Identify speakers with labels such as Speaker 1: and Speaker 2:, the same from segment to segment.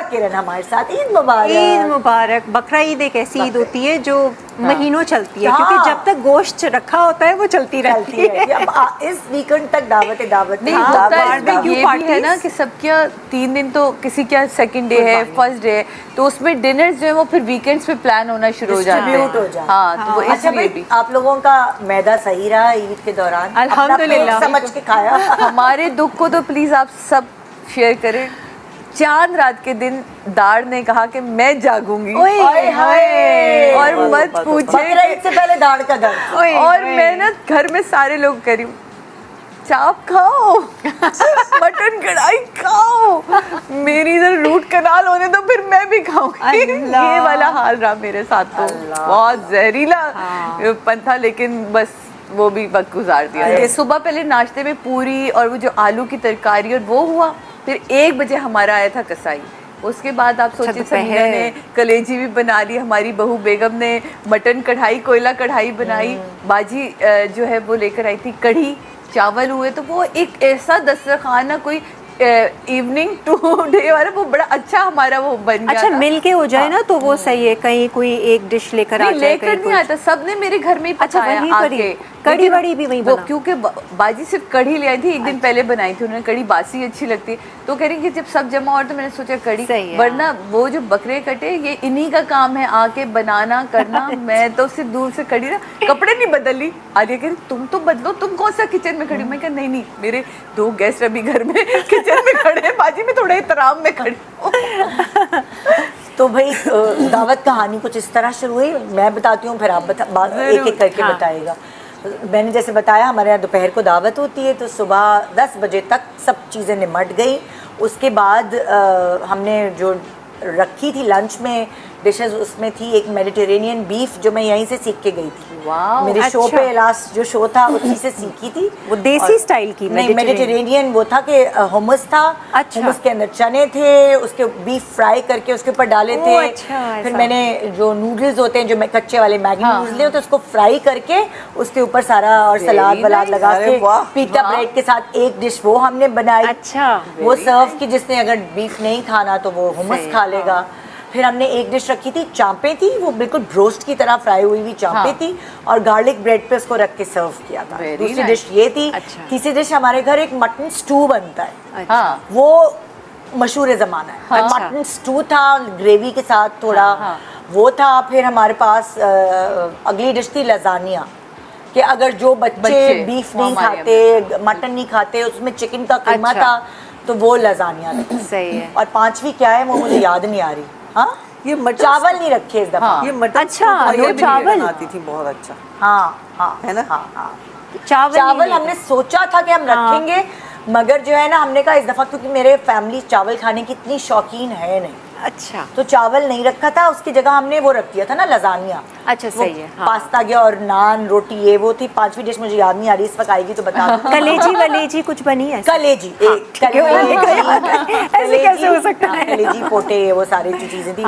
Speaker 1: मुबारक किरण हमारे साथ। ईद मुबारक।
Speaker 2: ईद मुबारक। बकरा ईद एक ऐसी ईद होती है जो महीनों चलती है, क्योंकि जब तक गोश्त रखा होता है वो चलती रहती है।
Speaker 1: अब इस वीकेंड तक दावत
Speaker 3: नहीं होता है, ये भी है ना कि सबके 3 दिन तो किसी का सेकंड डे है, फर्स्ट डे है, तो उसमें डिनर जो है वो फिर वीकेंड्स पे प्लान होना शुरू हो जाते हैं। हाँ, तो वो
Speaker 1: अच्छा भाई, आप लोगों का मैदा सही रहा ईद के दौरान?
Speaker 2: अल्हम्दुलिल्लाह।
Speaker 1: समझ के खाया?
Speaker 3: हमारे दुख को तो प्लीज आप सब शेयर करें। चांद रात के दिन दाड़ ने कहा कि मैं जागूंगी, और मत पूछे,
Speaker 1: ईद से पहले दाड़ का दर्द।
Speaker 3: और मैं ना घर में सारे लोग करी चाप खाओ, मटन कढ़ाई खाओ, मेरी इधर रूट कनाल होने दो, फिर मैं भी खाऊंगी। ये वाला हाल रहा मेरे साथ। तो बहुत जहरीला पन था, लेकिन बस वो भी वक्त गुजार दिया। सुबह पहले नाश्ते में पूरी और वो जो आलू की तरकारी और वो हुआ, फिर 1 बजे हमारा आया था कसाई। उसके बाद आप सोचिए समीना ने कलेजी भी बना ली, हमारी बहू बेगम ने मटन कढ़ाई, कोयला कढ़ाई बनाई, बाजी जो है वो लेकर आई थी, कढ़ी चावल हुए। तो वो एक ऐसा दस्तरखान ना, कोई इवनिंग टू डे वाला, वो बड़ा अच्छा हमारा वो बन गया।
Speaker 2: अच्छा, मिल के हो जाए ना तो वो सही है। कहीं कोई एक डिश लेकर आ जाए,
Speaker 3: लेकर नहीं आता, सबने मेरे घर में ही पकाया। आके
Speaker 2: कढ़ी बड़ी भी वही बना,
Speaker 3: क्योंकि बाजी सिर्फ कढ़ी ले आई थी, एक दिन पहले बनाई थी उन्होंने। कढ़ी बासी अच्छी लगती है, तो कह रही कि जब सब जमा हो तो मैंने सोचा कढ़ी, वरना वो जो बकरे कटे ये इन्हीं का काम है आके बनाना करना। मैं तो सिर्फ दूर से खड़ी ना, कपड़े नहीं बदल ली। आलिया कह रही तुम तो बदलो, तुम कौन सा किचन में खड़ी? मैं कहा नहीं, मेरे 2 गेस्ट अभी घर में किचन में खड़े हैं, बाजी में थोड़ा एहतराम में खड़ी।
Speaker 1: तो भाई दावत कहानी कुछ इस तरह शुरू हुई, मैं बताती हूँ, फिर आप एक एक करके बताइएगा। मैंने जैसे बताया, हमारे यहाँ दोपहर को दावत होती है, तो सुबह 10 बजे तक सब चीज़ें निमट गई। उसके बाद हमने जो रखी थी लंच में डिशेस, उसमें थी एक मेडिटेरेनियन बीफ जो मैं यहीं से सीख के गई थी। मेरे शो पे लास्ट जो शो था उसी से सीखी थी।
Speaker 2: वो देसी स्टाइल की?
Speaker 1: नहीं, मेडिटेरेनियन वो था कि हुमस था। हुमस के अंदर चने थे, उसके बीफ फ्राई करके उसके ऊपर डाले थे। फिर मैंने जो नूडल्स होते हैं, जो कच्चे वाले मैगी नूडल्स लिए, तो उसको फ्राई करके उसके ऊपर सारा और सलाद वलाद लगा के पीटा ब्रेड के साथ एक डिश वो हमने बनाई।
Speaker 2: अच्छा,
Speaker 1: वो सर्व की, जिसने अगर बीफ नहीं खाना तो वो हुमस खा लेगा। फिर हमने एक डिश रखी थी, चांपे थी, वो बिल्कुल ब्रोस्ट की तरह फ्राई हुई हुई चांपे थी, और गार्लिक ब्रेड पे उसको रख के सर्व किया था। दूसरी डिश ये थी। तीसरी डिश हमारे घर एक मटन स्टू बनता है, वो मशहूर ज़माना है। मटन स्टू था ग्रेवी के साथ थोड़ा, वो था। फिर हमारे पास अगली डिश थी लजानिया, कि अगर जो बच्चे बीफ नहीं खाते, मटन नहीं खाते, उसमें चिकन का कीमा था, तो वो लजानिया
Speaker 2: सही है।
Speaker 1: और 5वीं क्या है वो मुझे याद नहीं आ रही। हाँ,
Speaker 4: ये
Speaker 1: चावल नहीं रखे इस दफा।
Speaker 4: ये मटन चावल आती थी, बहुत अच्छा।
Speaker 1: हाँ,
Speaker 4: है ना?
Speaker 1: हाँ।
Speaker 2: चावल
Speaker 1: हमने सोचा था कि हम रखेंगे, मगर जो है ना, हमने कहा इस दफा, क्योंकि मेरे फैमिली चावल खाने की इतनी शौकीन है नहीं।
Speaker 2: अच्छा,
Speaker 1: तो चावल नहीं रखा था, उसकी जगह हमने वो रख दिया था ना, लजानिया।
Speaker 2: अच्छा, सही है।
Speaker 1: पास्ता गया और नान रोटी, ये वो थी। 5वीं डिश मुझे याद नहीं आ रही, इस वक्त आएगी तो बता दूं।
Speaker 2: कलेजी वलेजी कुछ बनी है?
Speaker 1: कलेजी,
Speaker 2: ऐसे कैसे हो सकता है?
Speaker 1: कलेजी पोटे, वो सारी चीजें थी,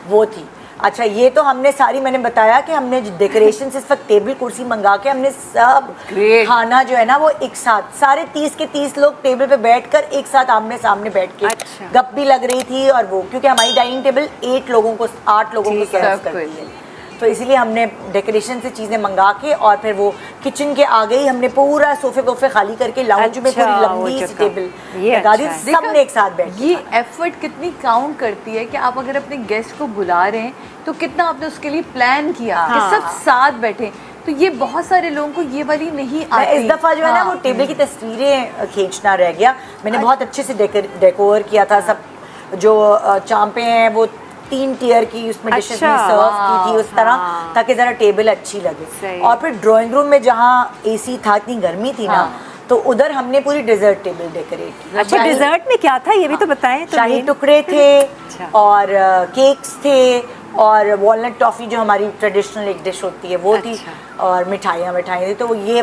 Speaker 1: वो थी। अच्छा, ये तो हमने सारी, मैंने बताया कि हमने डेकोरेशन से इस वक्त टेबल कुर्सी मंगा के हमने सब खाना जो है ना वो एक साथ सारे 30 के 30 लोग टेबल पे बैठकर एक साथ आमने सामने बैठ के गप भी लग रही थी। और वो क्योंकि हमारी डाइनिंग टेबल 8 लोगों को 8 लोगों को सर्व करती है, तो इसीलिए हमने डेकोरेशन से चीज़ें मंगा के, और फिर वो किचन के आगे ही हमने पूरा सोफे वोफे खाली करके लाउंज में पूरी लंबी सी टेबल लगा दी, सबने एक साथ बैठ।
Speaker 3: ये एफर्ट कितनी काउंट करती है कि आप अगर अपने गेस्ट को बुला रहे हैं तो कितना आपने उसके लिए प्लान किया कि सब साथ बैठे। तो ये बहुत सारे लोगों को ये वाली नहीं आती।
Speaker 1: इस दफ़ा जो है ना वो टेबल की तस्वीरें खींचना रह गया। मैंने बहुत अच्छे से डेकोर किया था। सब जो चांपे हैं वो 3 टियर की उसमें डिशेस में सर्व की थी उस तरह, ताकि ज़रा टेबल अच्छी लगे। और फिर ड्राइंग रूम में जहाँ एसी था, इतनी गर्मी थी ना, तो उधर हमने पूरी डेजर्ट टेबल डेकोरेट की।
Speaker 2: अच्छा, डेजर्ट में क्या था ये भी तो बताएं।
Speaker 1: शाही टुकड़े थे और केक्स थे, और वॉलनट टॉफ़ी जो हमारी ट्रेडिशनल एक डिश होती है वो थी, और मिठाइयाँ थी। तो ये